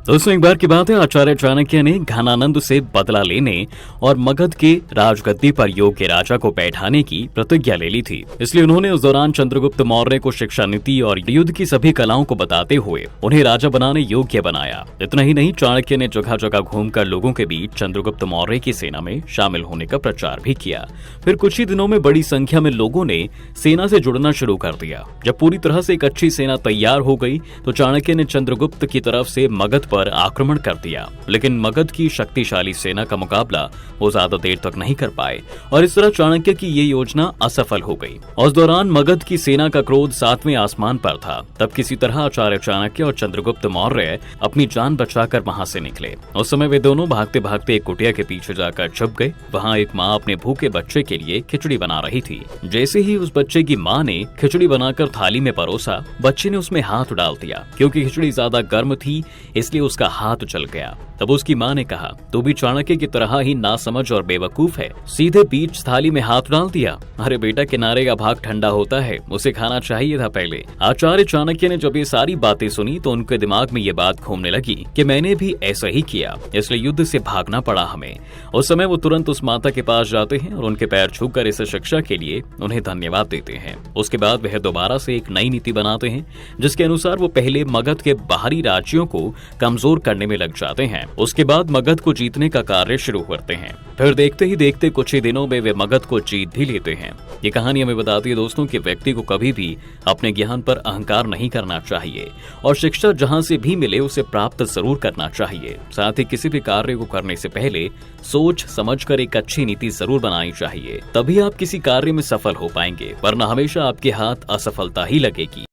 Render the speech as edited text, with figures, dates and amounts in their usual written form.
दोस्तों, एक बार की बात है, आचार्य चाणक्य ने घनानंद से बदला लेने और मगध के राजगद्दी पर योग्य राजा को बैठाने की प्रतिज्ञा ले ली थी। इसलिए उन्होंने उस दौरान चंद्रगुप्त मौर्य को शिक्षा नीति और युद्ध की सभी कलाओं को बताते हुए उन्हें राजा बनाने योग्य बनाया। इतना ही नहीं, चाणक्य ने जगह जगह घूमकर लोगों के बीच चंद्रगुप्त मौर्य की सेना में शामिल होने का प्रचार भी किया। फिर कुछ ही दिनों में बड़ी संख्या में लोगों ने सेना से जुड़ना शुरू कर दिया। जब पूरी तरह से एक अच्छी सेना तैयार हो गई तो चाणक्य ने चंद्रगुप्त की तरफ से मगध पर आक्रमण कर दिया, लेकिन मगध की शक्तिशाली सेना का मुकाबला वो ज्यादा देर तक नहीं कर पाए और इस तरह चाणक्य की ये योजना असफल हो गई। उस दौरान मगध की सेना का क्रोध 7वें आसमान पर था। तब किसी तरह आचार्य चाणक्य और चंद्रगुप्त मौर्य अपनी जान बचाकर वहां से निकले। उस समय वे दोनों भागते भागते एक कुटिया के पीछे जाकर छुप गए। वहां एक माँ अपने भूखे बच्चे के लिए खिचड़ी बना रही थी। जैसे ही उस बच्चे की माँ ने खिचड़ी बनाकर थाली में परोसा, बच्चे ने उसमें हाथ डाल दिया। क्योंकि खिचड़ी ज्यादा गर्म थी इसलिए उसका हाथ जल गया। तब उसकी माँ ने कहा, तू भी चाणक्य की तरह ही नासमझ और बेवकूफ है, सीधे बीच थाली में हाथ डाल दिया। अरे बेटा, किनारे का भाग ठंडा होता है, उसे खाना चाहिए था पहले। आचार्य चाणक्य ने जब ये सारी बातें सुनी तो उनके दिमाग में ये बात घूमने लगी कि मैंने भी ऐसा ही किया, इसलिए युद्ध से भागना पड़ा हमें। उस समय वो तुरंत उस माता के पास जाते हैं और उनके पैर छूकर इस शिक्षा के लिए उन्हें धन्यवाद देते हैं। उसके बाद वह दोबारा से एक नई नीति बनाते हैं जिसके अनुसार वो पहले मगध के बाहरी राज्यों को कमजोर करने में लग जाते हैं। उसके बाद मगध को जीतने का कार्य शुरू करते हैं। फिर देखते ही देखते कुछ ही दिनों में वे मगध को जीत भी लेते हैं। ये कहानी हमें बताती है दोस्तों कि व्यक्ति को कभी भी अपने ज्ञान पर अहंकार नहीं करना चाहिए और शिक्षा जहां से भी मिले उसे प्राप्त जरूर करना चाहिए। साथ ही किसी भी कार्य को करने से पहले सोच समझकर एक अच्छी नीति जरूर बनानी चाहिए, तभी आप किसी कार्य में सफल हो पाएंगे, वरना हमेशा आपके हाथ असफलता ही लगेगी।